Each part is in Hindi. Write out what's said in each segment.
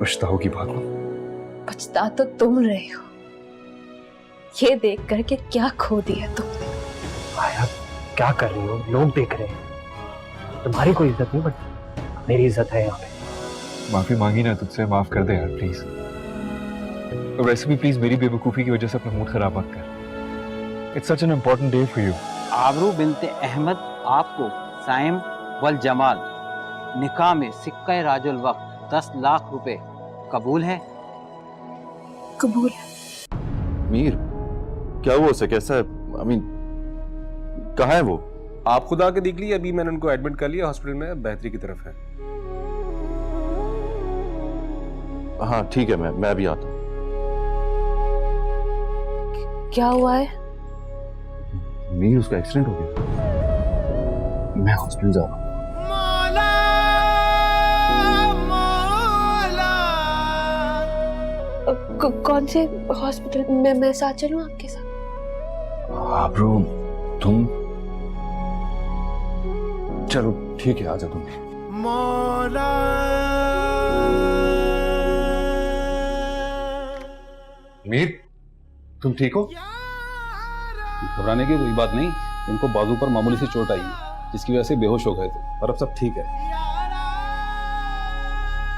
पछताओगी भानु। पछता तो तुम रहे हो, ये देख करके क्या खो दिया तुमने। आया क्या कर रही हो? लोग देख रहे हैं। तुम्हारी कोई इज्जत नहीं बट मेरी इज्जत है यहाँ पे। माफी मांगी ना तुझसे, माफ कर दे यार प्लीज। और वैसे भी प्लीज मेरी बेवकूफी की वजह से अपना मूड खराब मत कर। It's such an important day for you. Aabroo Binte Ahmad आपको साइम वल जमाल निकाह में सिक्का राजुल वक्त 10 लाख रुपए कबूल है? कबूल है। मीर, क्या हुआ उसे? कैसा है? आई मीन, कहाँ है वो? आप खुद आके देख लीजिए, अभी मैंने उनको एडमिट कर लिया हॉस्पिटल में, बेहतरी की तरफ है। हाँ ठीक है, मैं अभी आता हूँ। क्या हुआ है? मीर, उसका एक्सीडेंट हो गया। मैं हॉस्पिटल जा रहा हूँ। कौन से हॉस्पिटल में? मैं साथ चलूं आपके साथ? आबरू, तुम चलो ठीक है, आ जाओ तुम। मीर, तुम ठीक हो? घबराने की कोई बात नहीं, इनको बाजू पर मामूली सी चोट आई है जिसकी वजह से बेहोश हो गए थे, पर अब सब ठीक है।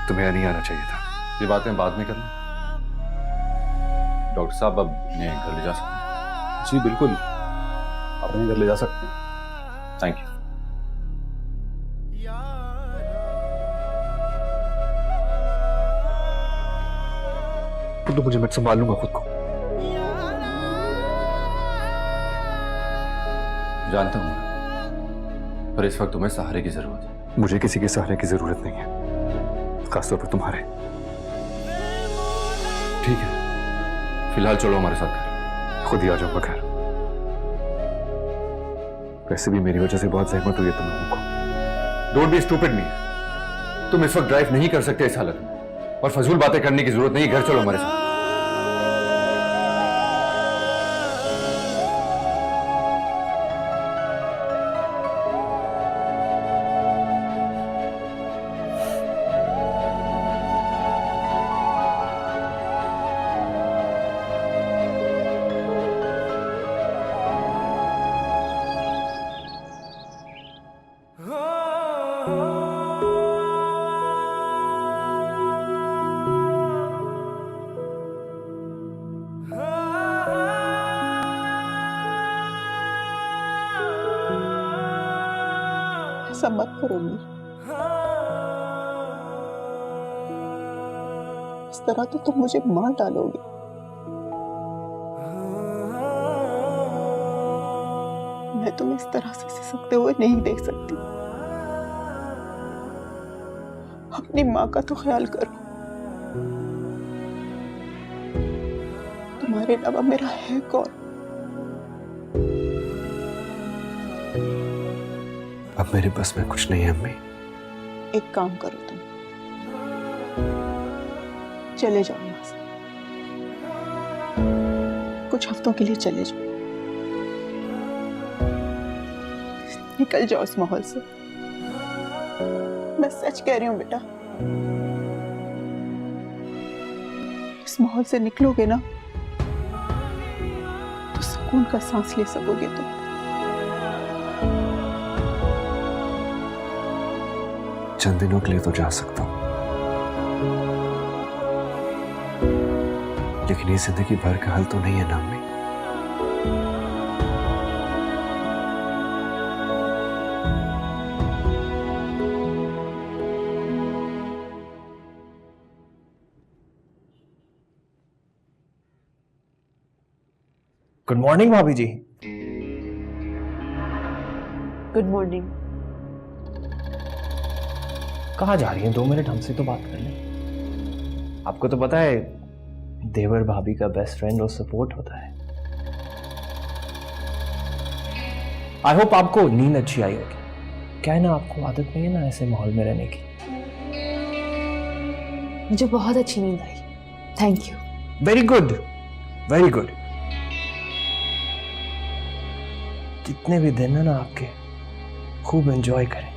तुम्हें नहीं आना चाहिए था। ये बातें बाद में करना। डॉक्टर साहब, अब इन्हें घर ले जा सकते हैं? जी बिल्कुल, आप इन्हें घर ले जा सकते हैं। Thank you. तो मुझे मैं संभाल लूंगा खुद को। जानता हूं, पर इस वक्त तुम्हें सहारे की जरूरत है। मुझे किसी के सहारे की जरूरत नहीं है, खासतौर पर तुम्हारे। ठीक है, फिलहाल चलो हमारे साथ घर। खुद ही आ जाऊंगा घर। वैसे भी मेरी वजह से बहुत जहमत हुई है तुम लोगों को। डोंट बी स्टूपिड मीर, तुम इस वक्त ड्राइव नहीं कर सकते इस हालत में, और फजूल बातें करने की जरूरत नहीं। घर चलो हमारे साथ। ऐसा मत करो मीर, इस तरह तो तुम मुझे मार डालोगे। मैं तुम्हें इस तरह से सिसकते हुए नहीं देख सकती। अपनी माँ का तो ख्याल करो। तुम्हारे अलावा मेरा है कौन? अब मेरे बस में कुछ नहीं है अम्मी। एक काम करो, तुम चले जाओ यहाँ से, कुछ हफ्तों के लिए चले जाओ, निकल जाओ इस माहौल से। मैं सच कह रही हूँ बेटा, इस माहौल से निकलोगे ना तो सुकून का सांस ले सकोगे तुम। चंद दिनों के लिए तो जा सकता हूं, लेकिन ये जिंदगी भर का हल तो नहीं है ना अम्मी। गुड मॉर्निंग भाभी जी। Good morning. कहाँ जा रही हैं? 2 मिनट हमसे तो बात कर लें। आपको तो पता है देवर भाभी का बेस्ट फ्रेंड और सपोर्ट होता है। आई होप आपको नींद अच्छी आई होगी। क्या है ना, आपको आदत नहीं है ना ऐसे माहौल में रहने की। मुझे बहुत अच्छी नींद आई, thank you. Very good, very good. जितने भी दिन है ना आपके, खूब एंजॉय करें।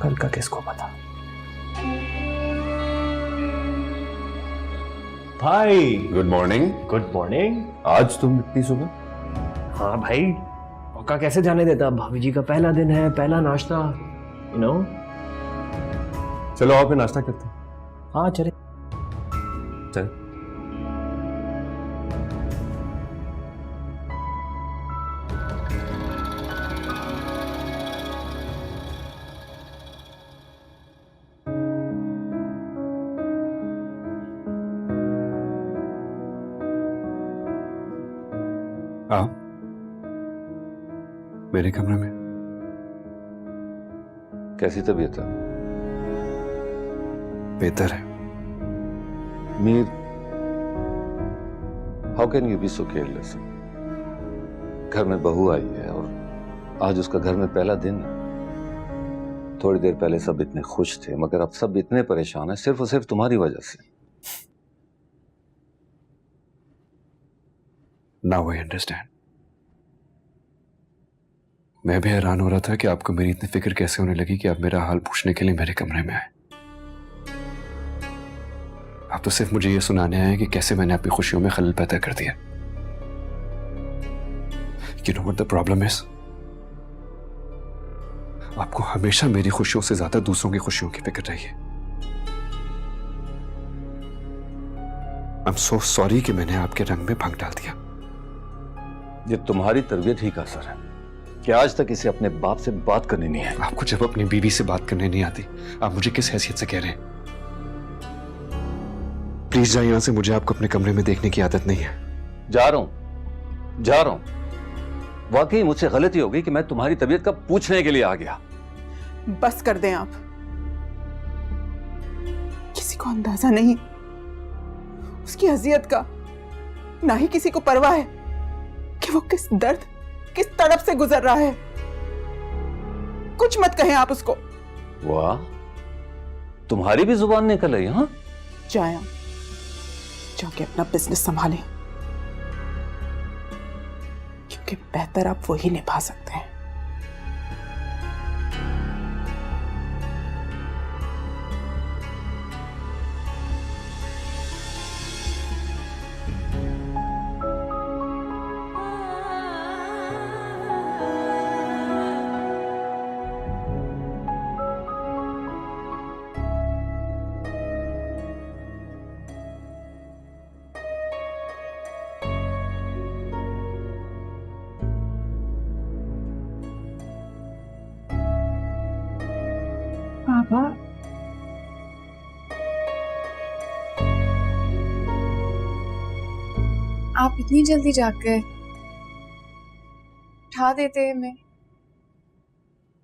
कल का किसको पता। भाई गुड मॉर्निंग। Good morning. आज तुम इतनी सुबह? हाँ भाई, पक्का कैसे जाने देता, भाभी जी का पहला दिन है, पहला नाश्ता, यू नो। चलो आओ फिर नाश्ता करते हैं। हाँ चले। चल। आओ मेरे कमरे में। कैसी तबीयत है? बेहतर है। Mir, how can you be so careless? घर में बहू आई है और आज उसका घर में पहला दिन है। थोड़ी देर पहले सब इतने खुश थे, मगर अब सब इतने परेशान हैं सिर्फ और सिर्फ तुम्हारी वजह से। Now I understand. मैं भी हैरान हो रहा था कि आपको मेरी इतनी फिक्र कैसे होने लगी कि आप मेरा हाल पूछने के लिए मेरे कमरे में आए। आप तो सिर्फ मुझे यह सुनाने आए कि कैसे मैंने अपनी खुशियों में खलल पैदा कर दिया। You know what the problem is? आपको हमेशा मेरी खुशियों से ज्यादा दूसरों की खुशियों की फिक्र रही है। I'm so sorry कि मैंने आपके रंग में भंग डाल दिया। ये तुम्हारी तरबियत ही का असर है कि आज तक इसे अपने बाप से बात करनी नहीं है। आपको जब अपनी बीवी से बात करने नहीं आती, आप मुझे किस हैसियत से कह रहे हैं? प्लीज जाइए यहां से, मुझे आपको अपने कमरे में देखने की आदत नहीं है। जा रहा हूं। वाकई मुझसे गलती हो गई कि मैं तुम्हारी तबीयत का पूछने के लिए आ गया। बस कर दें आप। किसी को अंदाजा नहीं उसकी अजियत का, ना ही किसी को परवाह है कि वो किस दर्द, किस तड़प से गुजर रहा है। कुछ मत कहें आप उसको। वाह, तुम्हारी भी जुबान निकल आई। हाँ, जाए जाके अपना बिजनेस संभालें, क्योंकि बेहतर आप वही निभा सकते हैं। पापा, आप इतनी जल्दी जाग गए? उठा देते हमें।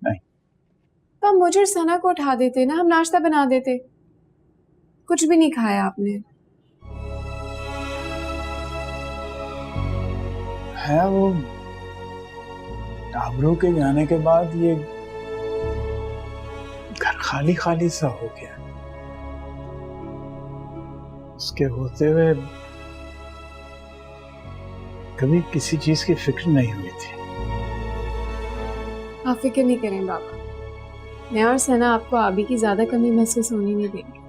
नहीं। तो आप मुझे और सना को उठा देते ना, हम नाश्ता बना देते। कुछ भी नहीं खाया आपने। है वो टाबरों के जाने के बाद ये घर खाली खाली सा हो गया। उसके होते हुए कभी किसी चीज की फिक्र नहीं हुई थी। आप फिक्र नहीं करें बाबा, मैं और सना आपको आबी की ज्यादा कमी महसूस होने नहीं देंगे।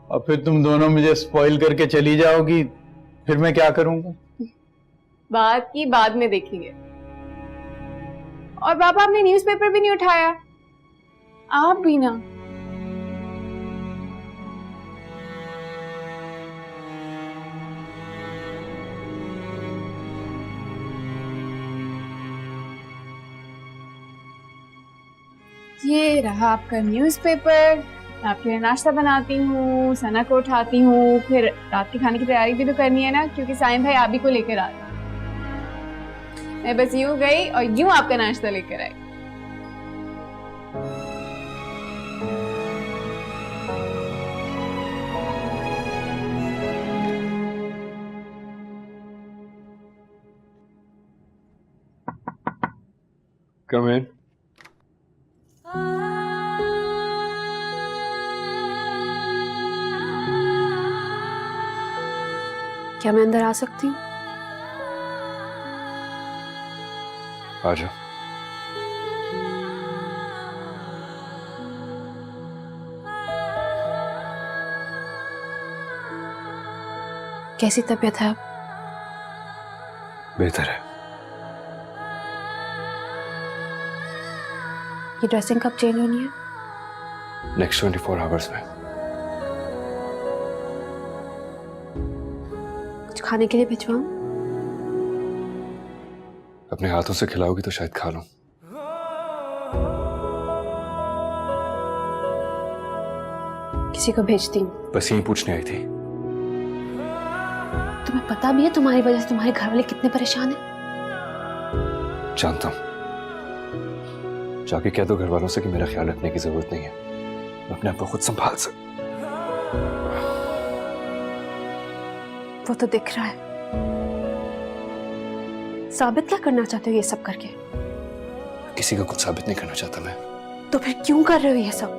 और फिर तुम दोनों मुझे स्पॉइल करके चली जाओगी, फिर मैं क्या करूंगा? बात की बाद में देखेंगे। और बाबा, आपने न्यूज़पेपर भी नहीं उठाया। आप भी ना। ये रहा आपका न्यूज़पेपर। मैं आपके लिए नाश्ता बनाती हूँ, सना को उठाती हूँ, फिर रात के खाने की तैयारी भी तो करनी है ना, क्योंकि साइम भाई आबी को लेकर आ रहे हैं। मैं बस यूं गई और यूं आपका नाश्ता लेकर आई। Come in. क्या मैं अंदर आ सकती हूँ? आ जाओ। कैसी तबीयत है अब? बेहतर है। ये ड्रेसिंग कब चेंज होनी है? नेक्स्ट 24 आवर्स में। कुछ खाने के लिए भिजवाऊं? अपने हाथों से खिलाओगी तो शायद खा लूं। किसी को भेजती हूँ। बस यही पूछने आई थी। तुम्हें पता भी है तुम्हारी वजह से तुम्हारे घर वाले कितने परेशान हैं? जानता हूं। जाके कह दो घर वालों से कि मेरा ख्याल रखने की जरूरत नहीं है, मैं अपने आप को खुद संभाल सकता। वो तो दिख रहा है। साबित क्या करना चाहते हो ये सब करके? किसी को कुछ साबित नहीं करना चाहता मैं। तो फिर क्यों कर रहे हो ये सब?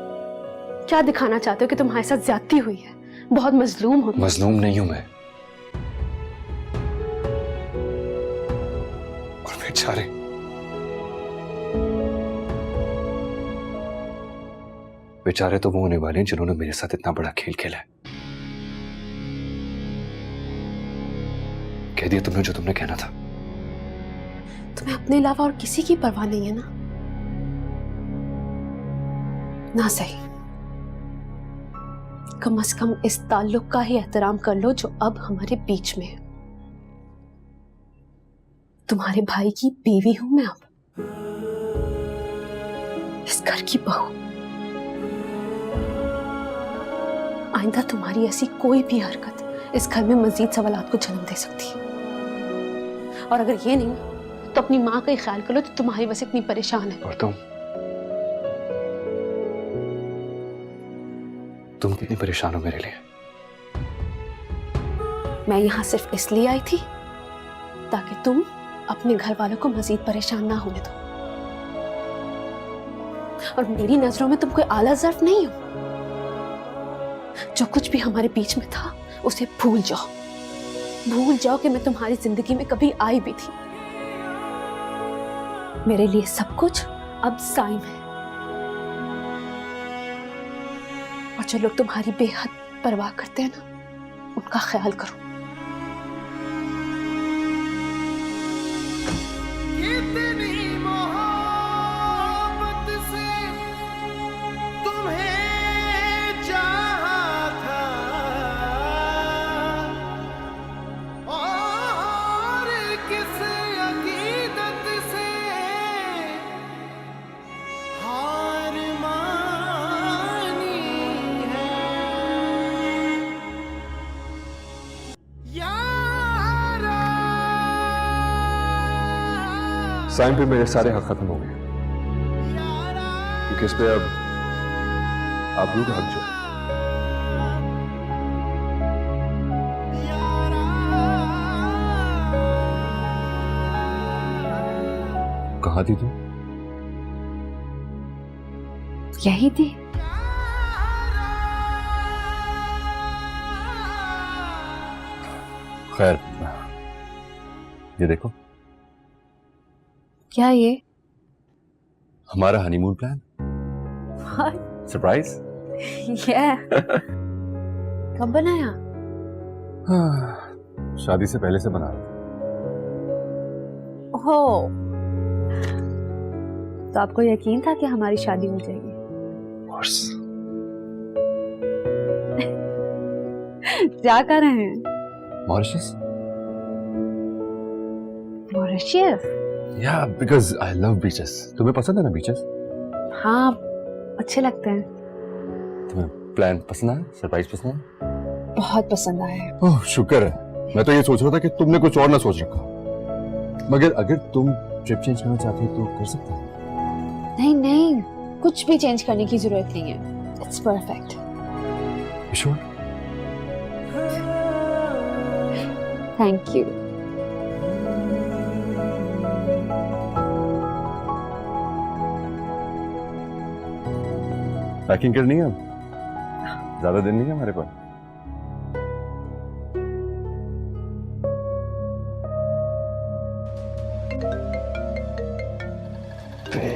क्या दिखाना चाहते हो कि तुम्हारे साथ ज्यादती हुई है, बहुत मजलूम हो? मजलूम नहीं हूं मैं। और बेचारे बेचारे तो वो होने वाले हैं जिन्होंने मेरे साथ इतना बड़ा खेल खेला है। कह दिया तुमने जो तुमने कहना था। तुम्हें अपने अलावा और किसी की परवाह नहीं है ना सही। कम से कम इस ताल्लुक का ही एहतराम कर लो जो अब हमारे बीच में है। तुम्हारे भाई की बीवी हूं मैं अब, इस घर की बहू। आइंदा तुम्हारी ऐसी कोई भी हरकत इस घर में मजीद सवालात को जन्म दे सकती है। और अगर ये नहीं तो अपनी माँ का ही ख्याल कर लो तो तुम्हारी वजह से इतनी परेशान है। और तुम कितनी परेशान हो मेरे लिए? मैं यहां सिर्फ इसलिए आई थी ताकि तुम अपने घर वालों को मजीद परेशान ना होने दो। और मेरी नजरों में तुम कोई आला ज़र्फ नहीं हो। जो कुछ भी हमारे बीच में था उसे भूल जाओ। भूल जाओ कि मैं तुम्हारी जिंदगी में कभी आई भी थी। मेरे लिए सब कुछ अब साइम है। और जो लोग तुम्हारी बेहद परवाह करते हैं ना, उनका ख्याल करो। कितनी मोहब्बत से तुम्हें चाहा था और किस अकीदत से हार मानी है यारा। साइम पे मेरे सारे हक खत्म हो गए क्योंकि इस पे अब आबरू का हक जो है। कहाँ थी तू? यही थी। खैर, ये देखो क्या ये? हमारा हनीमून प्लान। सरप्राइज। कब बनाया? शादी से पहले से बना रहा हो तो आपको यकीन था कि हमारी शादी हो जाएगी? क्या कर रहे हैं? मॉरिशस? मॉरिशस? या बिकॉज आई लव बीचेस। तुम्हें पसंद है ना बीचेस? हाँ, अच्छे लगते हैं। तुम्हें प्लान पसंद आया? सरप्राइज पसंद आया? बहुत पसंद आया। ओह शुक्र है। मैं तो ये सोच रहा था कि तुमने कुछ और ना सोच रखा। मगर अगर तुम ट्रिप चेंज करना चाहती हो तो कर सकते हो। नहीं नहीं, कुछ भी चेंज करने की जरूरत नहीं है। It's perfect. Sure? Thank you. Packing करनी है अब? ज्यादा दिन नहीं है हमारे पास।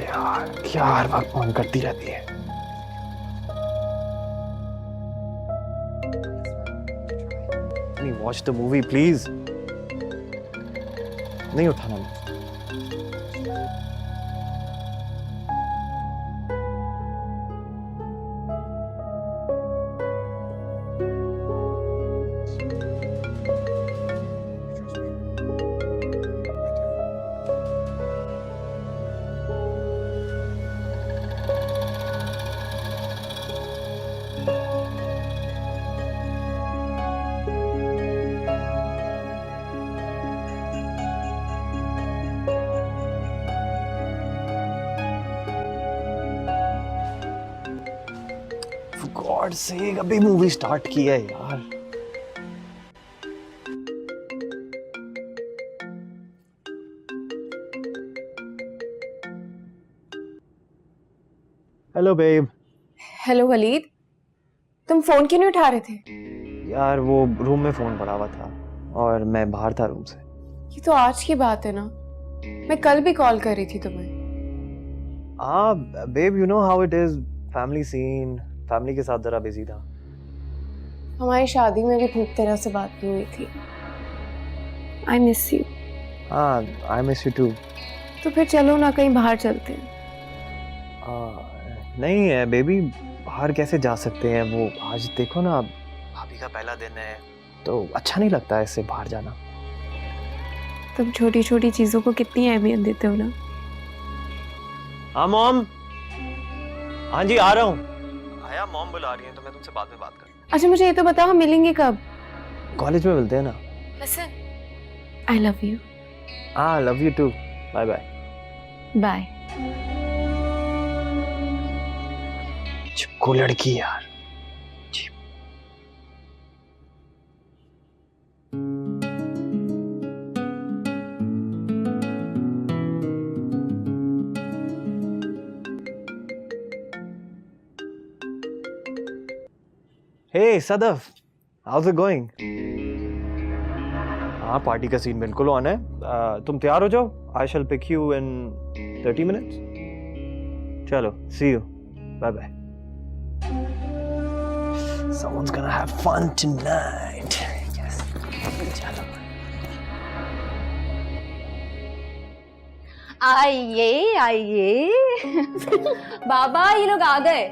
यार क्या हर वक्त फोन करती रहती है। Watch the movie please. नहीं उठाना मुझे। गॉड से अभी मूवी स्टार्ट की है यार। Hello babe. हेलो वलीद, तुम फोन क्यों नहीं उठा रहे थे? यार वो रूम में फोन पड़ा हुआ था और मैं बाहर था रूम से। ये तो आज की बात है ना, मैं कल भी कॉल कर रही थी तुम्हें। Babe you know how it is, family scene, family के साथ जरा बिजी था। हमारी शादी में भी ठीक तरह से बात नहीं हुई थी। I miss you. हाँ आई मिस यू टू। तो फिर चलो ना कहीं बाहर चलते हैं। नहीं है बेबी, बाहर कैसे जा सकते हैं? वो आज देखो ना, भाभी का पहला दिन है तो अच्छा नहीं लगता है इससे बाहर जाना। तुम छोटी छोटी चीजों को कितनी अहमियत देते हो ना। हाँ मॉम। हाँ जी आ रहा हूँ। आया, मॉम बुला रही है तो मैं तुमसे बाद में बात करूँ। अच्छा मुझे ये तो बताओ, हम मिलेंगे कब? कॉलेज में मिलते हैं ना। Listen, I love you. हाँ love you too. Bye bye. Bye. चिपको लड़की यार। Hey Sadaf, how's it going? हाँ पार्टी का सीन बिल्कुल ऑन है। तुम तैयार हो जाओ। I shall pick you in 30 minutes. चलो, see you. Bye bye. Someone's gonna have fun tonight. Yes. चलो। आइए आइए। बाबा ये लोग आ गए।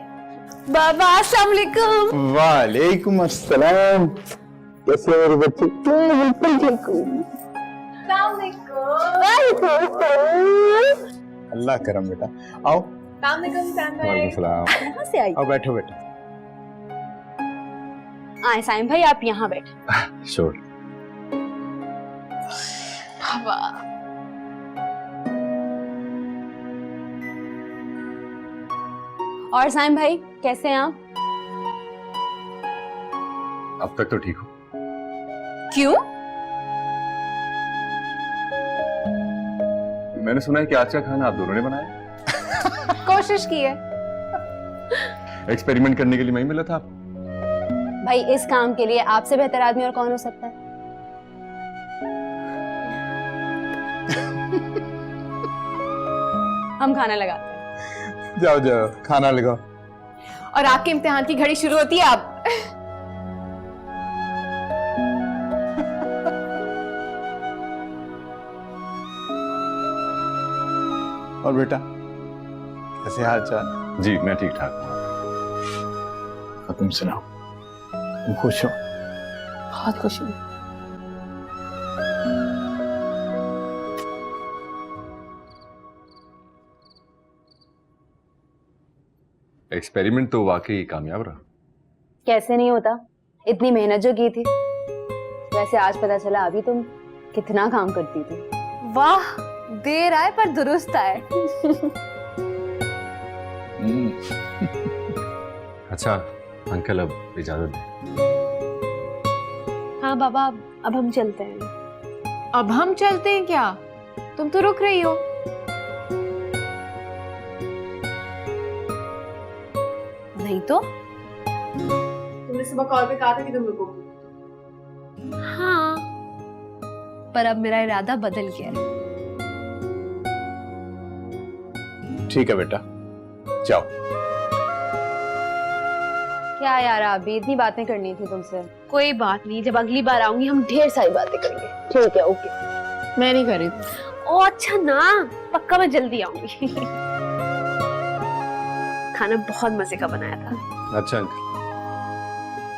बाबा अस्सलाम वालेकुम। वालेकुम अस्सलाम। कैसे हो मेरे बच्चे? बिल्कुल ठीक हूँ। अल्लाह करम बेटा। आओ। वालेकुम सलाम। कहाँ से आई? आओ बैठो बेटा। आए साइम भाई, आप यहाँ बैठे। श्योर। बाबा और साइम भाई कैसे हैं आप? अब तक तो ठीक हो। क्यों? मैंने सुना है कि आज का खाना आप दोनों ने बनाया। कोशिश की है एक्सपेरिमेंट करने के लिए मैं ही मिला था आपको। भाई, इस काम के लिए आपसे बेहतर आदमी और कौन हो सकता है? हम खाना लगाते हैं। जाओ जाओ खाना लगाओ। और आपके इम्तिहान की घड़ी शुरू होती है अब। और बेटा कैसे हाल चाल? जी मैं ठीक ठाक हूँ। और तुम सुनाओ, तुम खुश हो? बहुत खुश हूँ। एक्सपेरिमेंट तो वाकई कामयाब रहा। कैसे नहीं होता, इतनी मेहनत जो की थी। वैसे आज पता चला अभी तुम कितना काम करती थी। वाह, देर आए पर दुरुस्त आए। अच्छा अंकल, अब इजाजत दें। हाँ बाबा, अब हम चलते हैं। अब हम चलते हैं क्या? तुम तो रुक रही हो। नहीं तो तुमने सुबह कॉल पे कहा था कि तुम रुकोगी। हाँ, पर अब मेरा इरादा बदल गया है। ठीक है बेटा, जाओ। क्या यार, अभी इतनी बातें करनी थी तुमसे। कोई बात नहीं, जब अगली बार आऊंगी हम ढेर सारी बातें करेंगे। ठीक है, ओके। मैं नहीं कर रही। ओ अच्छा ना, पक्का मैं जल्दी आऊंगी। खाना बहुत मजे का बनाया था। अच्छा अंकल,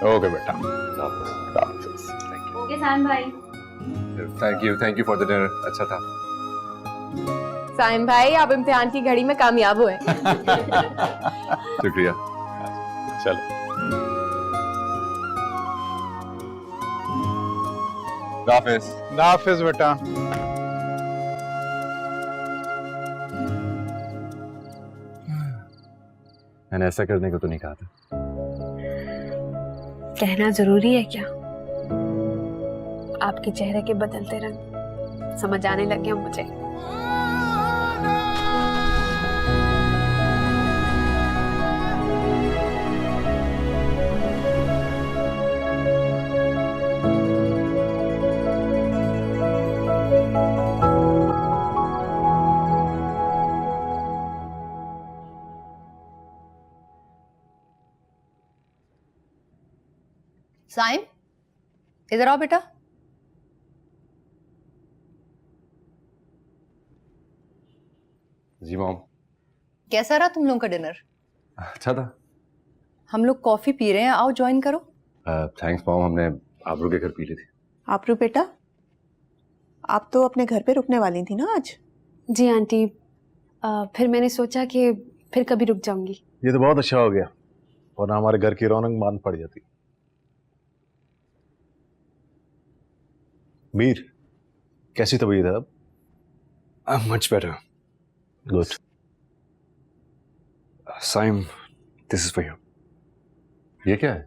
ओके बेटा। ओके साइम भाई। Thank you for the dinner, अच्छा था। साइम भाई, आप इम्तिहान की घड़ी में कामयाब हुए। शुक्रिया। चलो हाफिज। नाफिज बेटा। मैंने ऐसा करने को तो नहीं कहा था। कहना जरूरी है क्या? आपके चेहरे के बदलते रंग समझ आने लगे हैं मुझे। साइम, इधर आओ बेटा। जी मॉम। कैसा रहा तुम लोगों का डिनर? अच्छा था। हम लोग कॉफी पी रहे हैं, आओ ज्वाइन करो। थैंक्स मॉम, हमने आबरू के घर पी ली थी। आपरू बेटा, आप तो अपने घर पे रुकने वाली थी ना आज? जी आंटी, फिर मैंने सोचा कि फिर कभी रुक जाऊंगी। ये तो बहुत अच्छा हो गया, वरना हमारे घर की रौनक मान पड़ जाती। मीर, कैसी तबीयत है अब? Much better. Good. Saim, this is for you. ये क्या है?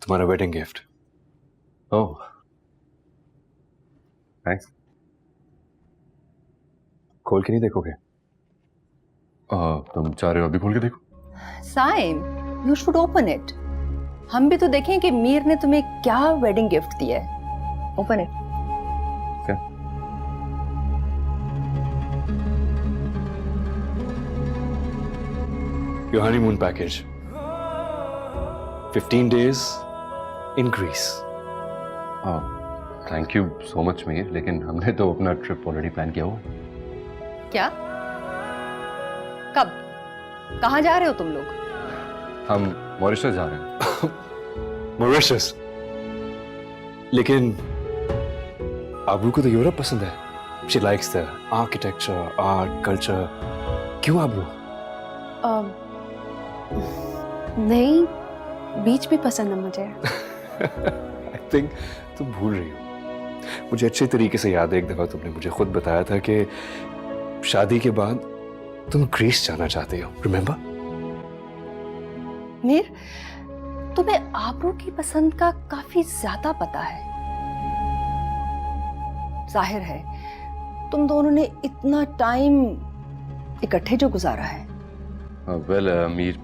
तुम्हारा वेडिंग गिफ्ट। ओह थैंक्स। खोल के नहीं देखोगे? तुम चाह रहे हो अभी खोल के देखो? Saim, you should open it. हम भी तो देखें कि मीर ने तुम्हें क्या वेडिंग गिफ्ट दिया है। Open it. क्या? Your honeymoon package. 15 days in Greece. Thank you so much Mir, लेकिन हमने तो अपना ट्रिप ऑलरेडी प्लान किया हुआ। क्या? कब? कहाँ जा रहे हो तुम लोग? हम मॉरिशस जा रहे हैं। मॉरिशस? लेकिन आबरू को तो यूरोप पसंद है। She likes the architecture, art, culture. क्यों आबरू? नहीं, बीच भी पसंद है मुझे। I think तुम भूल रही हो। मुझे अच्छे तरीके से याद है, एक दफा तुमने मुझे खुद बताया था कि शादी के बाद तुम ग्रीस जाना चाहते हो। रिमेम्बर? मीर, तुम्हें आबरू की पसंद का काफी ज्यादा पता है। जाहिर है तुम दोनों ने इतना टाइम इकट्ठे जो गुजारा है। Well Mir,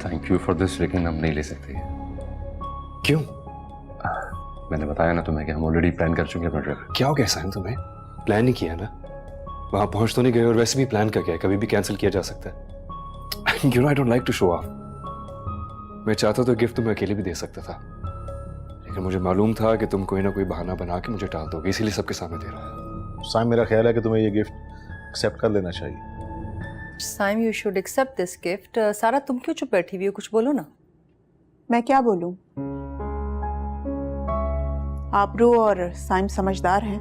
thank you for this, लेकिन हम नहीं ले सकते। क्यों? मैंने बताया ना तुम्हें कि हम ऑलरेडी प्लान कर चुके हैं अपना ट्रिप। क्या हो गया साइम तुम्हें? प्लान नहीं किया ना? वहां पहुंच तो नहीं गए, और वैसे भी प्लान का क्या है, कभी भी कैंसिल किया जा सकता है। You know, I don't like to show off. मैं चाहता तो गिफ्ट तुम्हें अकेले भी दे सकता था, लेकिन मुझे मालूम था कि तुम कोई ना कोई बहाना बना के मुझे टाल दोगे, इसीलिए सबके सामने दे रहा हूं। साइम, मेरा ख्याल है कि तुम्हें ये गिफ्ट एक्सेप्ट कर लेना चाहिए। Saim, you should accept this gift. Sara, तुम क्यों चुप बैठी हुई हो? कुछ बोलो ना। मैं क्या बोलूं? आबरू और साइम समझदार हैं,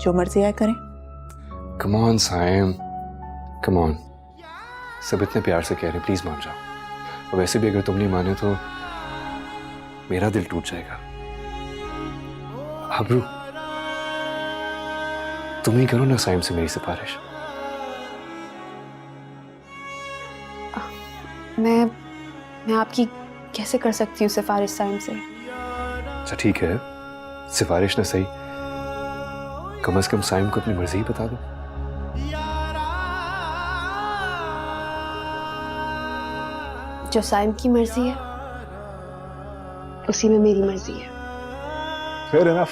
जो मर्जी आए करें। Come on Saim, come on। सब इतने प्यार से कह रहे हैं, प्लीज मान जाओ। और वैसे भी अगर तुम नहीं माने तो मेरा दिल टूट जाएगा। आबरू, तुम ही करो ना साइम से मेरी सिफारिश। मैं आपकी कैसे कर सकती हूँ सिफारिश साइम से? अच्छा ठीक है, सिफारिश ना सही, कम से कम साइम को अपनी मर्जी ही बता दो। जो साइम की मर्जी है उसी में मेरी मर्जी है। फेयर इनफ,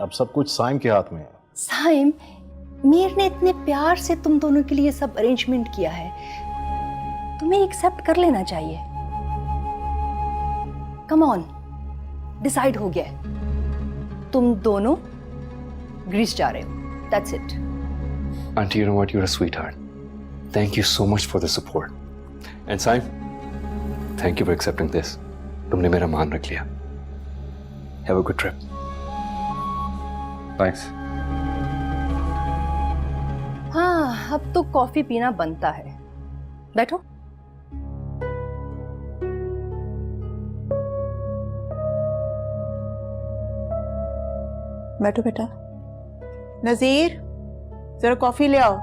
अब सब कुछ साइम के हाथ में है। साइम, मीर ने इतने प्यार से तुम दोनों के लिए सब अरेंजमेंट किया है, तुम्हें एक्सेप्ट कर लेना चाहिए। कम ऑन, डिसाइड हो गया है, तुम दोनों ग्रीस जा रहे हो, that's it. Auntie, you know what? You're a sweetheart. Thank you so much for the support. And Saim, thank you for accepting this. तुमने मेरा मान रख लिया. Have a good trip. Thanks. हाँ, अब तो कॉफी पीना बनता है। बैठो। बैठो बेटा। नजीर, जरा कॉफी ले आओ।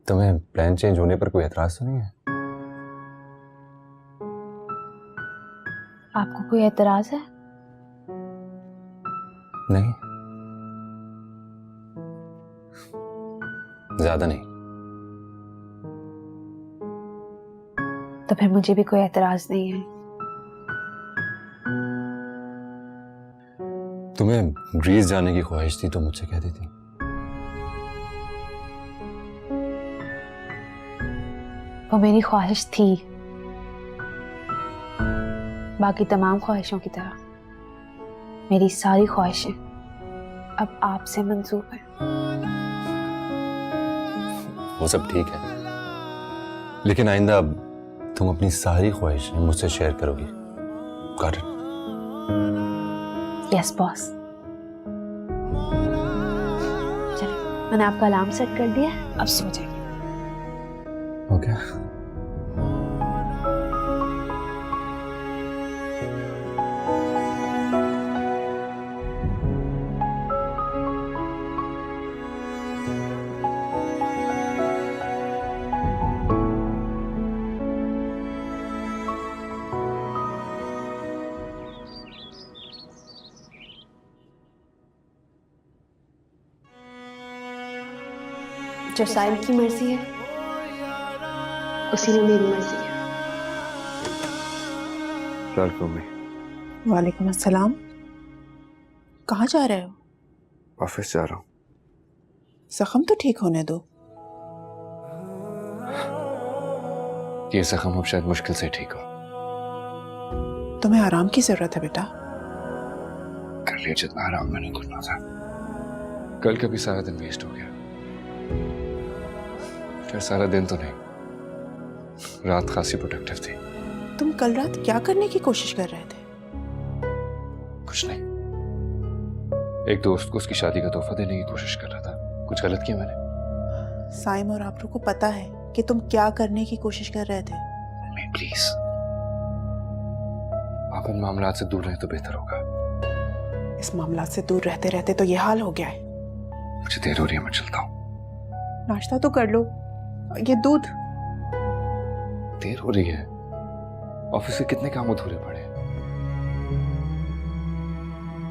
तुम्हें प्लान चेंज होने पर कोई एतराज तो नहीं है? आपको कोई एतराज है? नहीं, ज्यादा नहीं। तो फिर मुझे भी कोई एतराज नहीं है। तुम्हें ग्रीस जाने की ख्वाहिश थी तो मुझसे कह देती। वो मेरी ख्वाहिश थी, बाकी तमाम ख्वाहिशों की तरह मेरी सारी ख्वाहिशें अब आपसे मंसूब हैं। वो सब ठीक है, लेकिन आइंदा अब तुम अपनी सारी ख्वाहिशें मुझसे शेयर करोगी। Got it? Yes boss. चलिए, मैंने आपका अलार्म सेट कर दिया है, अब सो जाइए। ओके। जो साइम की मर्जी है उसी में मेरी मर्जी है। वालेकुम अस्सलाम। कहाँ जा रहे हो? ऑफिस जा रहा हूँ। जख्म तो ठीक होने दो। ये जख्म अब शायद मुश्किल से ठीक हो। तुम्हें आराम की जरूरत है बेटा। कर लिया जितना आराम मैंने करना था। कल का भी सारा दिन वेस्ट हो गया। फिर सारा दिन तो नहीं, रात खासी प्रोडक्टिव थी। तुम कल रात क्या करने की कोशिश कर रहे थे? कुछ नहीं, एक दोस्त को उसकी शादी का तोहफा देने की कोशिश कर रहा था। कुछ गलत किया मैंने? साइम और आबरू को पता है कि तुम क्या करने की कोशिश कर रहे थे। प्लीज, आप इन मामलात से दूर रहे तो बेहतर होगा। इस मामला से दूर रहते रहते तो ये हाल हो गया है। मुझे देर हो रही है, मैं चलता हूँ। नाश्ता तो कर लो। ये दूध। देर हो रही है, ऑफिस के कितने काम अधूरे पड़े हैं।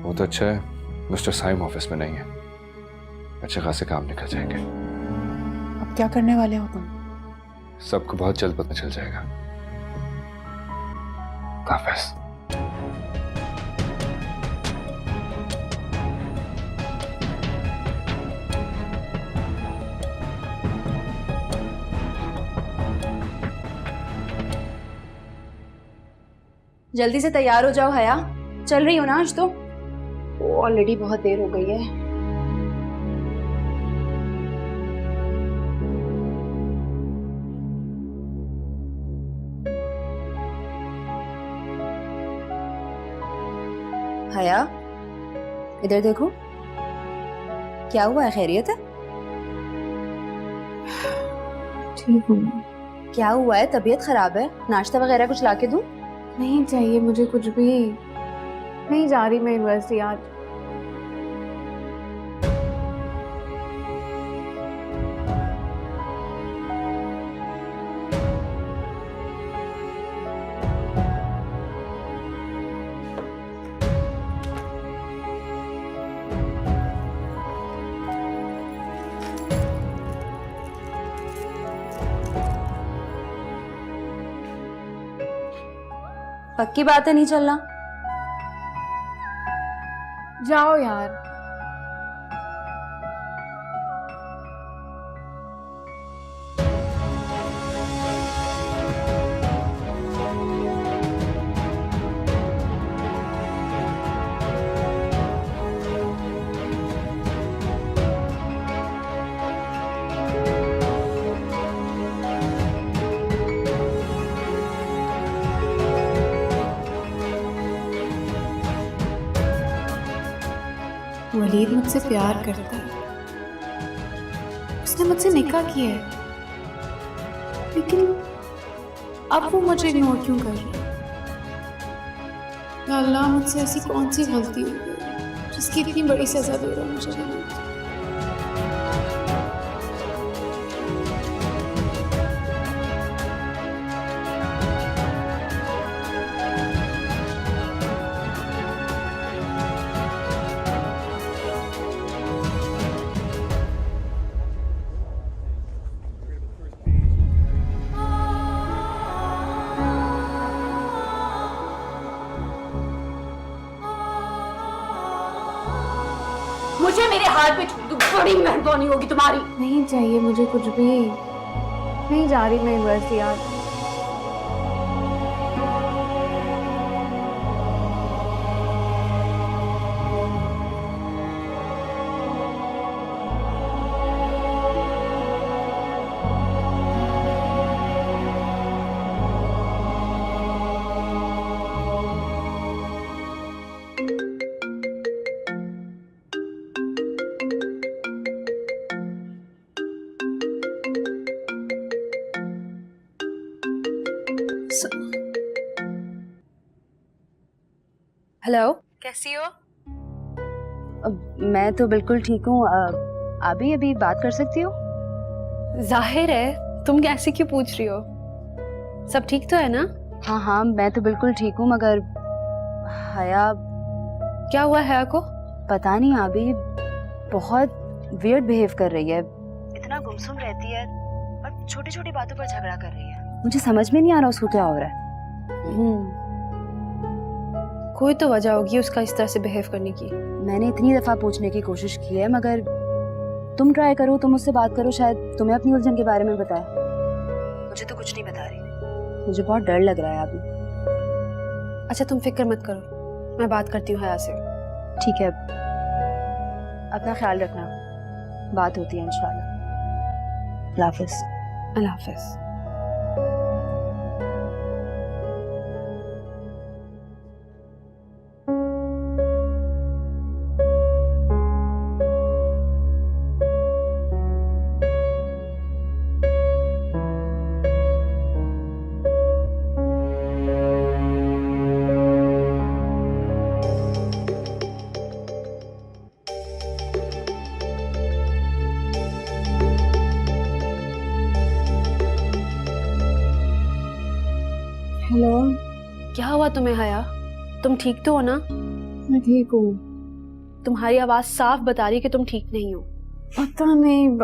वो तो अच्छा है मिस्टर साइम ऑफिस में नहीं है, अच्छे खासे काम निकल जाएंगे। अब क्या करने वाले हो तुम? सबको बहुत जल्द पता चल जाएगा। हाफिज। जल्दी से तैयार हो जाओ हया, चल रही हो ना आज तो? ऑलरेडी बहुत देर हो गई है। हया, इधर देखो। क्या हुआ है? खैरियत है? ठीक हूँ। क्या हुआ है? तबीयत खराब है? नाश्ता वगैरह कुछ लाके दूं? नहीं चाहिए मुझे कुछ भी। नहीं जा रही मैं यूनिवर्सिटी आज। पक्की बात है नहीं चलना? जाओ यार। वलीद मुझसे प्यार करता है, उसने मुझसे निकाह किया है, लेकिन अब वो मुझे इग्नोर क्यों कर रही है? या अल्लाह, मुझसे ऐसी कौन सी गलती हो गई जिसकी इतनी बड़ी सजा दे रहा है मुझे? मुझे मेरे हाथ पे छू दो, बड़ी मेहरबानी होगी तुम्हारी। नहीं चाहिए मुझे कुछ भी, नहीं जा रही मैं यूनिवर्सिटी आज। हेलो, कैसी हो? मैं तो बिल्कुल ठीक हूँ। अभी अभी बात कर सकती हो? जाहिर है, तुम ऐसे क्यों पूछ रही हो? सब ठीक तो है ना? हाँ हाँ, मैं तो बिल्कुल ठीक हूँ, मगर हया। क्या हुआ हया को? पता नहीं, अभी बहुत वियर्ड बिहेव कर रही है। इतना गुमसुम रहती है और छोटी छोटी बातों पर झगड़ा कर रही है। मुझे समझ में नहीं आ रहा उसको क्या हो रहा है। कोई तो वजह होगी उसका इस तरह से बिहेव करने की। मैंने इतनी दफा पूछने की कोशिश की है, मगर तुम ट्राई करो, तुम उससे बात करो, शायद तुम्हें अपनी उलझन के बारे में बताए। मुझे तो कुछ नहीं बता रही। मुझे बहुत डर लग रहा है अभी। अच्छा तुम फिक्र मत करो, मैं बात करती हूँ हया से। ठीक है, अपना ख्याल रखना, बात होती है इंशाल्लाह। अल्लाह हाफिज। अल्लाह हाफिज। हेलो, क्या हुआ तुम्हें हया? तुम ठीक तो हो ना? मैं ठीक हूँ। तुम्हारी आवाज साफ बता रही है कि तुम ठीक नहीं हो। पता नहीं,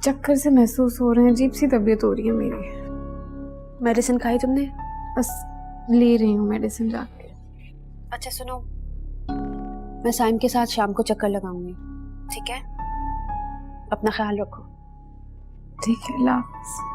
चक्कर से महसूस हो रहे हैं, अजीब सी तबीयत हो रही है मेरी। मेडिसिन खाई तुमने? बस ले रही हूँ मेडिसिन जाके। अच्छा सुनो, मैं साइम के साथ शाम को चक्कर लगाऊंगी, ठीक है? अपना ख्याल रखो। ठीक है, अल्लाह हाफिज।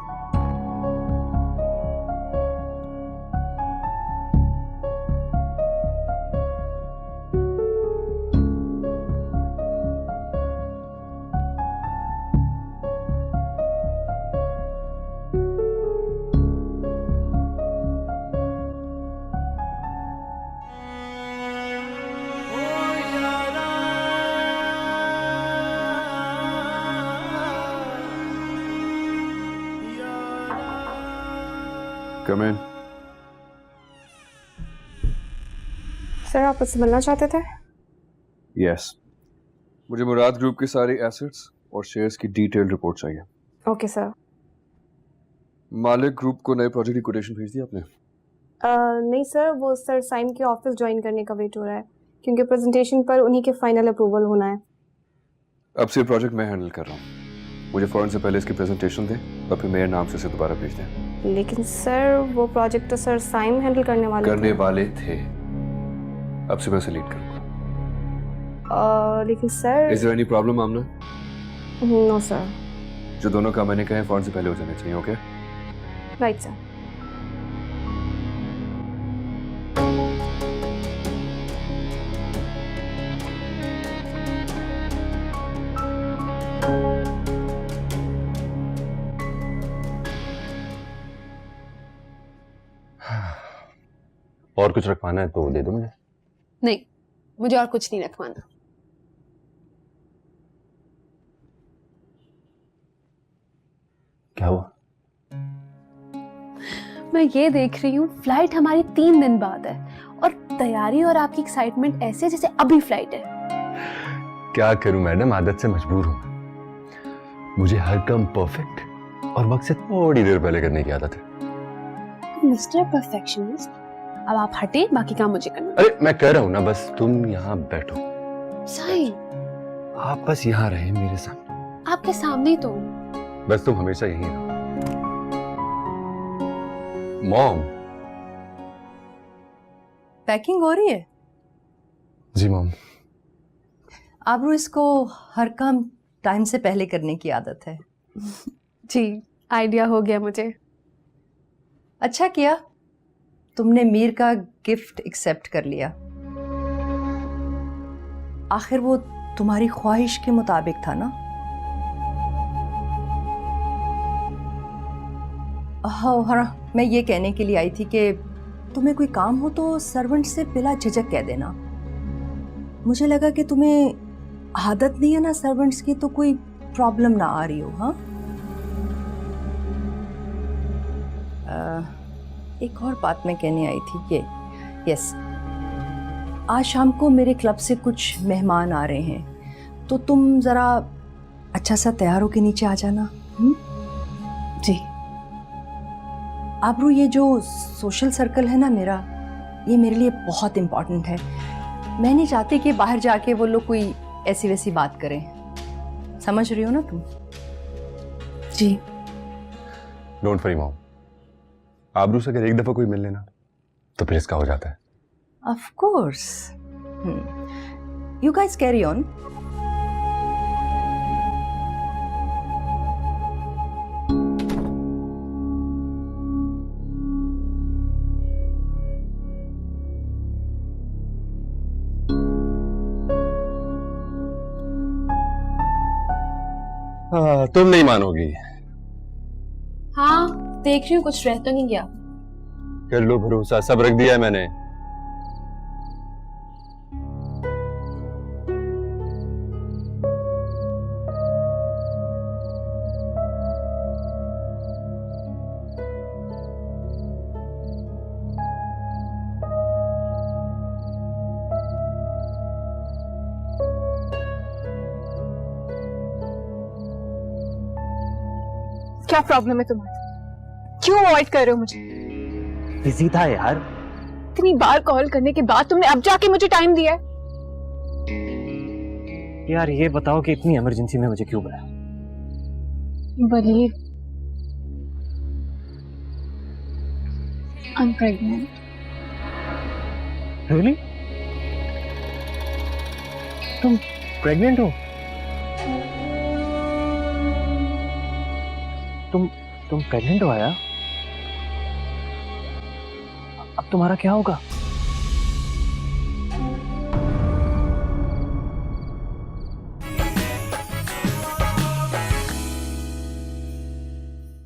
Come in. सर आप मुझसे मिलना चाहते थे? Yes. मुझे मुराद ग्रुप के सारे एसेट्स और शेयर्स की डिटेल रिपोर्ट चाहिए। Okay sir. मालिक ग्रुप को नए प्रोजेक्ट की कोटेशन भेज दी आपने? नहीं सर, वो सर साइम के ऑफिस ज्वाइन करने का वेट हो रहा है, क्योंकि प्रेजेंटेशन पर उन्हीं के फाइनल अप्रूवल होना है। अब से प्रोजेक्ट मैं हैंडल कर रहा हूँ। मुझे फौरन से पहले इसकी प्रेजेंटेशन दें और फिर मेरे नाम से इसे दोबारा भेज दें। लेकिन सर वो प्रोजेक्ट तो सर साइम हैंडल करने वाले थे। अब से मैं उसे लीड करूंगा। लेकिन sir is there any problem Aamna? No sir. जो दोनों काम मैंने कहे फौरन से पहले हो जाने चाहिए। Okay right sir. और कुछ रखवाना है तो दे दो मुझे। नहीं, मुझे और कुछ नहीं रखवाना। क्या हुआ? मैं ये देख रही हूँ फ्लाइट हमारी 3 दिन बाद है और तैयारी और आपकी एक्साइटमेंट ऐसे जैसे अभी फ्लाइट है। क्या करूं मैडम, आदत से मजबूर हूं। मुझे हर काम परफेक्ट और वक्त से थोड़ी देर पहले करने की आदत है। मिस्टर परफेक्शनिस्ट, अब आप हटे, बाकी काम मुझे करना। अरे मैं कर रहा हूं ना, बस तुम यहाँ बैठो। साईं, आप बस यहाँ रहे मेरे सामने। आपके सामने ही तो हूं। बस तुम हमेशा यहीं रहो। मॉम। पैकिंग हो रही है? जी मॉम। आबरू, इसको हर काम टाइम से पहले करने की आदत है। जी, आइडिया हो गया मुझे। अच्छा किया तुमने मीर का गिफ्ट एक्सेप्ट कर लिया। आखिर वो तुम्हारी ख्वाहिश के मुताबिक था ना। हाँ, मैं ये कहने के लिए आई थी कि तुम्हें कोई काम हो तो सर्वेंट से बिला झिझक कह देना। मुझे लगा कि तुम्हें आदत नहीं है ना सर्वेंट्स की, तो कोई प्रॉब्लम ना आ रही हो। हाँ, एक और बात मैं कहने आई थी कि यस, आज शाम को मेरे क्लब से कुछ मेहमान आ रहे हैं, तो तुम ज़रा अच्छा सा तैयार होके नीचे आ जाना। जी। आबरू, ये जो सोशल सर्कल है ना मेरा, ये मेरे लिए बहुत इम्पोर्टेंट है। मैं नहीं चाहती कि बाहर जाके वो लोग कोई ऐसी वैसी बात करें। समझ रही हो ना तुम? जी। डोंट वरी मॉम, आबरू से अगर एक दफा कोई मिल लेना तो फिर इसका हो जाता है। Of course. You guys carry on. तुम नहीं मानोगी। हाँ, देख रही हूँ कुछ रह तो नहीं गया। कर लो भरोसा, सब रख दिया है मैंने। क्या प्रॉब्लम है तुम्हारी? क्यों अवॉइड कर रहे हो मुझे? बिजी था यार। इतनी बार कॉल करने के बाद तुमने अब जाके मुझे टाइम दिया है? यार ये बताओ कि इतनी इमरजेंसी में मुझे क्यों बुलाया? बलीव I'm pregnant. Really? तुम प्रेग्नेंट हो? तुम प्रेग्नेंट हो आया? अब तुम्हारा क्या होगा?